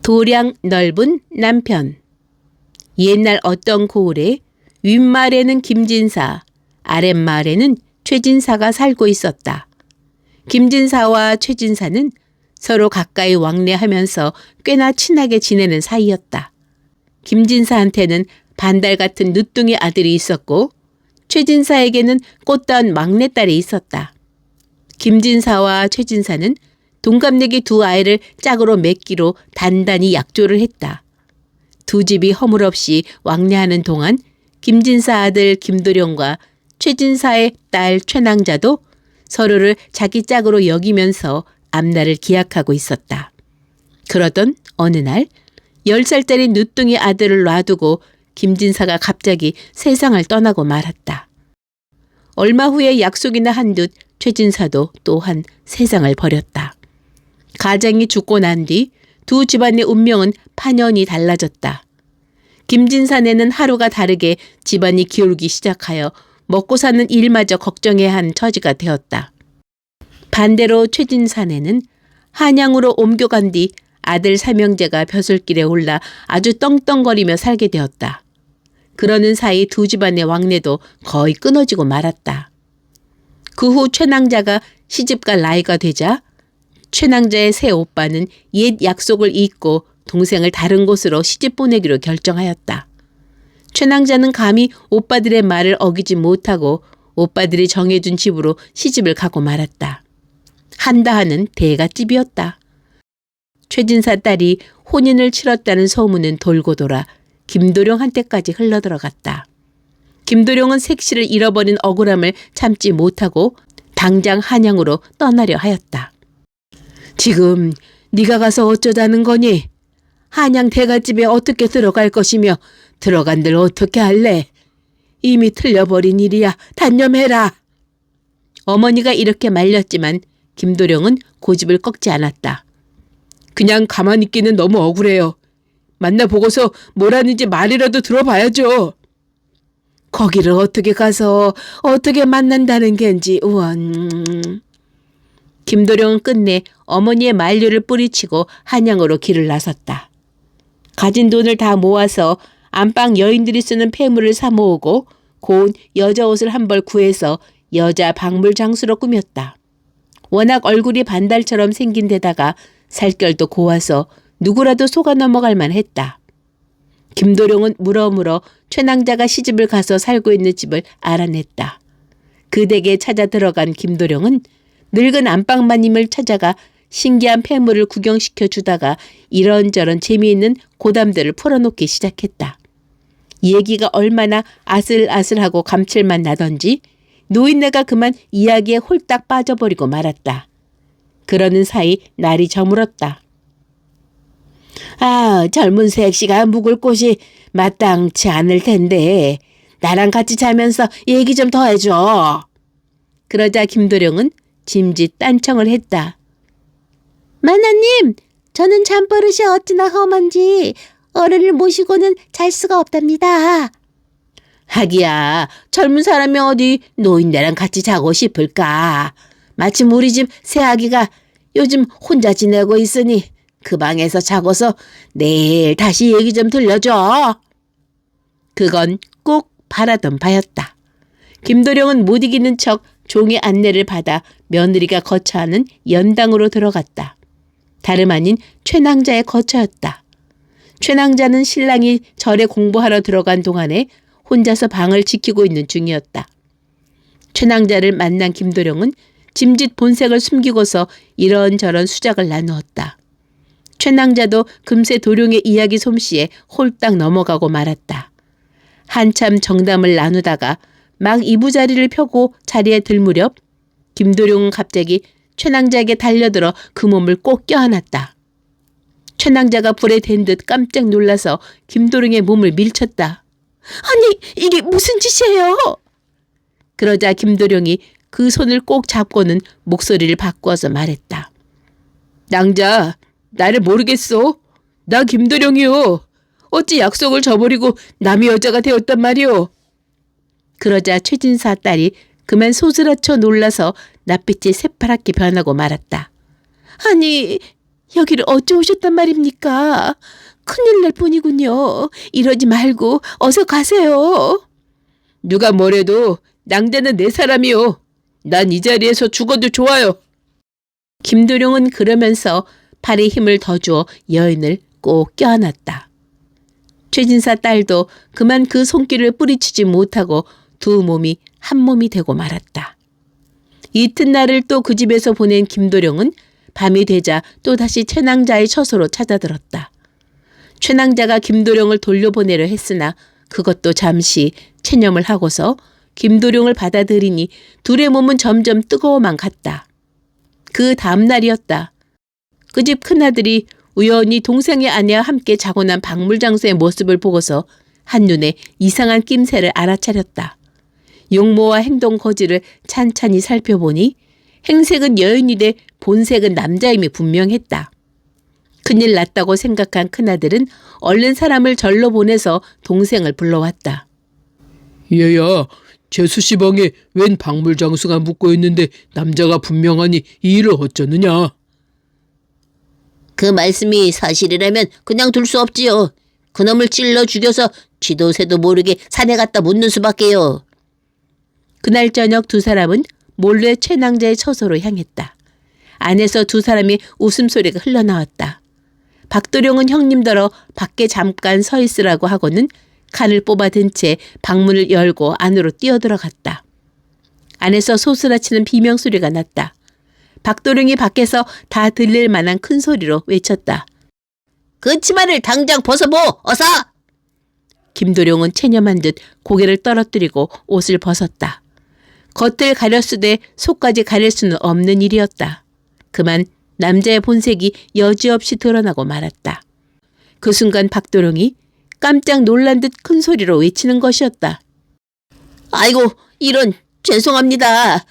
도량 넓은 남편. 옛날 어떤 고을에 윗마을에는 김진사, 아랫마을에는 최진사가 살고 있었다. 김진사와 최진사는 서로 가까이 왕래하면서 꽤나 친하게 지내는 사이였다. 김진사한테는 반달 같은 늦둥이 아들이 있었고 최진사에게는 꽃다운 막내딸이 있었다. 김진사와 최진사는 동갑내기 두 아이를 짝으로 맺기로 단단히 약조를 했다. 두 집이 허물없이 왕래하는 동안 김진사 아들 김도령과 최진사의 딸 최낭자도 서로를 자기 짝으로 여기면서 앞날을 기약하고 있었다. 그러던 어느 날 10살짜리 늦둥이 아들을 놔두고 김진사가 갑자기 세상을 떠나고 말았다. 얼마 후에 약속이나 한 듯 최진사도 또한 세상을 버렸다. 가장이 죽고 난 뒤 두 집안의 운명은 판연히 달라졌다. 김진사네는 하루가 다르게 집안이 기울기 시작하여 먹고 사는 일마저 걱정해야 한 처지가 되었다. 반대로 최진사네는 한양으로 옮겨간 뒤 아들 삼형제가 벼슬길에 올라 아주 떵떵거리며 살게 되었다. 그러는 사이 두 집안의 왕래도 거의 끊어지고 말았다. 그 후 최낭자가 시집갈 나이가 되자 최낭자의 새 오빠는 옛 약속을 잊고 동생을 다른 곳으로 시집 보내기로 결정하였다. 최낭자는 감히 오빠들의 말을 어기지 못하고 오빠들이 정해준 집으로 시집을 가고 말았다. 한다하는 대갓집이었다. 최진사 딸이 혼인을 치렀다는 소문은 돌고 돌아 김도령한테까지 흘러들어갔다. 김도령은 색시를 잃어버린 억울함을 참지 못하고 당장 한양으로 떠나려 하였다. 지금 네가 가서 어쩌자는 거니? 한양 대갓집에 어떻게 들어갈 것이며 들어간들 어떻게 할래? 이미 틀려버린 일이야. 단념해라. 어머니가 이렇게 말렸지만 김도령은 고집을 꺾지 않았다. 그냥 가만히 있기는 너무 억울해요. 만나보고서 뭐라는지 말이라도 들어봐야죠. 거기를 어떻게 가서 어떻게 만난다는 겐지 우원. 김도령은 끝내 어머니의 만류를 뿌리치고 한양으로 길을 나섰다. 가진 돈을 다 모아서 안방 여인들이 쓰는 폐물을 사 모으고 고운 여자 옷을 한 벌 구해서 여자 박물 장수로 꾸몄다. 워낙 얼굴이 반달처럼 생긴 데다가 살결도 고와서 누구라도 속아 넘어갈 만했다. 김도령은 물어물어 최낭자가 시집을 가서 살고 있는 집을 알아냈다. 그 댁에 찾아 들어간 김도령은 늙은 안방마님을 찾아가 신기한 폐물을 구경시켜 주다가 이런저런 재미있는 고담들을 풀어놓기 시작했다. 얘기가 얼마나 아슬아슬하고 감칠맛 나던지 노인네가 그만 이야기에 홀딱 빠져버리고 말았다. 그러는 사이 날이 저물었다. 아, 젊은 색시가 묵을 곳이 마땅치 않을 텐데 나랑 같이 자면서 얘기 좀 더 해줘. 그러자 김도령은 짐짓 딴청을 했다. 만화님, 저는 잠버릇이 어찌나 험한지 어른을 모시고는 잘 수가 없답니다. 하기야, 젊은 사람이 어디 노인네랑 같이 자고 싶을까? 마침 우리 집 새아기가 요즘 혼자 지내고 있으니 그 방에서 자고서 내일 다시 얘기 좀 들려줘. 그건 꼭 바라던 바였다. 김도령은 못 이기는 척 종의 안내를 받아 며느리가 거처하는 연당으로 들어갔다. 다름 아닌 최낭자의 거처였다. 최낭자는 신랑이 절에 공부하러 들어간 동안에 혼자서 방을 지키고 있는 중이었다. 최낭자를 만난 김도령은 짐짓 본색을 숨기고서 이런저런 수작을 나누었다. 최낭자도 금세 도령의 이야기 솜씨에 홀딱 넘어가고 말았다. 한참 정담을 나누다가 막 이부자리를 펴고 자리에 들 무렵 김도령은 갑자기 최낭자에게 달려들어 그 몸을 꼭 껴안았다. 최낭자가 불에 댄 듯 깜짝 놀라서 김도령의 몸을 밀쳤다. 아니, 이게 무슨 짓이에요? 그러자 김도령이 그 손을 꼭 잡고는 목소리를 바꾸어서 말했다. 낭자, 나를 모르겠소? 나 김도령이요. 어찌 약속을 저버리고 남의 여자가 되었단 말이오. 그러자 최진사 딸이 그만 소스라쳐 놀라서 낯빛이 새파랗게 변하고 말았다. 아니, 여기를 어찌 오셨단 말입니까? 큰일 날 뿐이군요. 이러지 말고 어서 가세요. 누가 뭐래도 낭자는 내 사람이요. 난 이 자리에서 죽어도 좋아요. 김도령은 그러면서 팔에 힘을 더 주어 여인을 꼭 껴안았다. 최진사 딸도 그만 그 손길을 뿌리치지 못하고 두 몸이 한 몸이 되고 말았다. 이튿날을 또 그 집에서 보낸 김도령은 밤이 되자 또다시 최낭자의 처소로 찾아들었다. 최낭자가 김도령을 돌려보내려 했으나 그것도 잠시 체념을 하고서 김도령을 받아들이니 둘의 몸은 점점 뜨거워만 갔다. 그 다음 날이었다. 그 집 큰아들이 우연히 동생의 아내와 함께 자고 난 박물장수의 모습을 보고서 한눈에 이상한 낌새를 알아차렸다. 용모와 행동 거지를 찬찬히 살펴보니 행색은 여인이되 본색은 남자임이 분명했다. 큰일 났다고 생각한 큰아들은 얼른 사람을 절로 보내서 동생을 불러왔다. 얘야, 재수씨 방에 웬 박물장수가 묵고 있는데 남자가 분명하니 이 일을 어쩌느냐? 그 말씀이 사실이라면 그냥 둘 수 없지요. 그놈을 찔러 죽여서 쥐도 새도 모르게 산에 갖다 묻는 수밖에요. 그날 저녁 두 사람은 몰래 최낭자의 처소로 향했다. 안에서 두 사람의 웃음소리가 흘러나왔다. 박도령은 형님더러 밖에 잠깐 서 있으라고 하고는 칼을 뽑아든 채 방문을 열고 안으로 뛰어들어갔다. 안에서 소스라치는 비명소리가 났다. 박도령이 밖에서 다 들릴 만한 큰 소리로 외쳤다. 그 치마를 당장 벗어보! 어서! 김도령은 체념한 듯 고개를 떨어뜨리고 옷을 벗었다. 겉을 가렸으되 속까지 가릴 수는 없는 일이었다. 그만 남자의 본색이 여지없이 드러나고 말았다. 그 순간 박도령이 깜짝 놀란 듯 큰 소리로 외치는 것이었다. 아이고, 이런, 죄송합니다.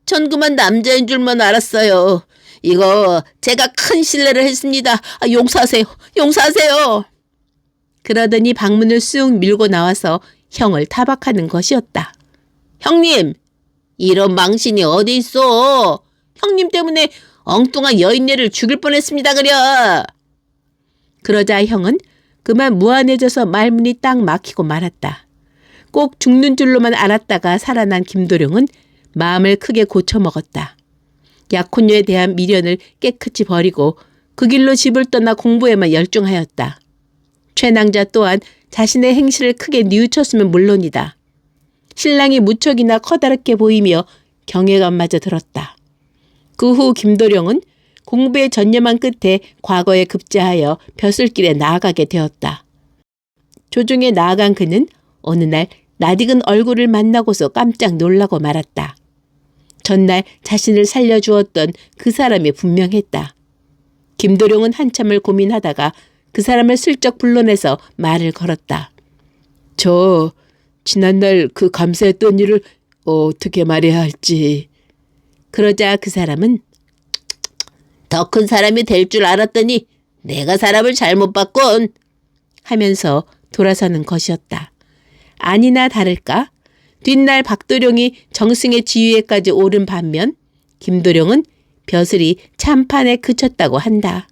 전 그만 남자인 줄만 알았어요. 이거 제가 큰 실례를 했습니다. 용서하세요. 용서하세요. 그러더니 방문을 쑥 밀고 나와서 형을 타박하는 것이었다. 형님, 이런 망신이 어디 있어. 형님 때문에 엉뚱한 여인네를 죽일 뻔했습니다 그려. 그러자 형은 그만 무안해져서 말문이 딱 막히고 말았다. 꼭 죽는 줄로만 알았다가 살아난 김도령은 마음을 크게 고쳐먹었다. 약혼녀에 대한 미련을 깨끗이 버리고 그 길로 집을 떠나 공부에만 열중하였다. 최낭자 또한 자신의 행실을 크게 뉘우쳤으면 물론이다. 신랑이 무척이나 커다랗게 보이며 경외감마저 들었다. 그 후 김도령은 공부에 전념한 끝에 과거에 급제하여 벼슬길에 나아가게 되었다. 조중에 나아간 그는 어느 날 낯익은 얼굴을 만나고서 깜짝 놀라고 말았다. 전날 자신을 살려주었던 그 사람이 분명했다. 김도령은 한참을 고민하다가 그 사람을 슬쩍 불러내서 말을 걸었다. 저 지난날 그 감사했던 일을 어떻게 말해야 할지. 그러자 그 사람은 더 큰 사람이 될 줄 알았더니 내가 사람을 잘못 봤군 하면서 돌아서는 것이었다. 아니나 다를까 뒷날 박도령이 정승의 지위에까지 오른 반면 김도령은 벼슬이 참판에 그쳤다고 한다.